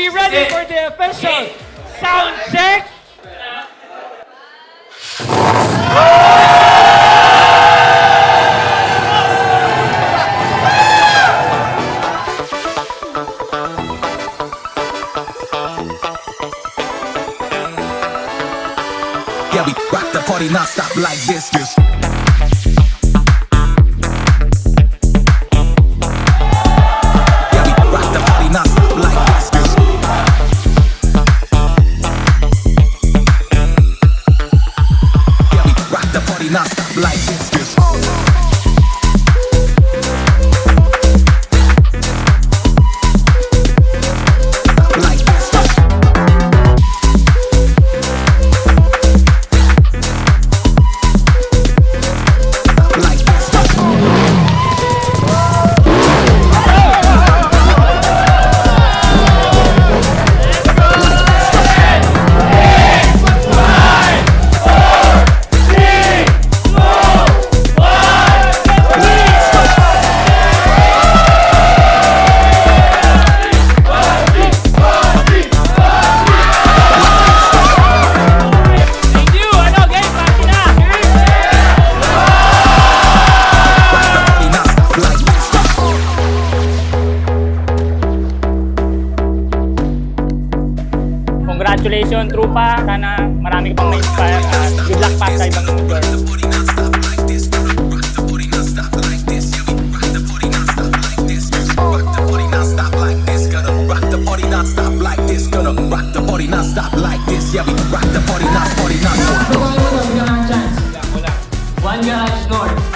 we ready for the official sound check? Yeah, we rock the party non-stop like this. Yeah, we rock the party non-stop like this. Yeah, we rock the party non-stop like this. Like this. Like this. Thank you! Ano, game? Pati na! Rock the party non-stop like this. Congratulations, trupa. Sana marami ka pang ma-inspire at good luck pa sa ibang motor. Rock the party non-stop like this. Gonna rock the party non-stop like this. Yeah, we rock the party non-stop like this. Gonna rock the party non-stop like this. Yeah, we rock the party non-stop. One garage north.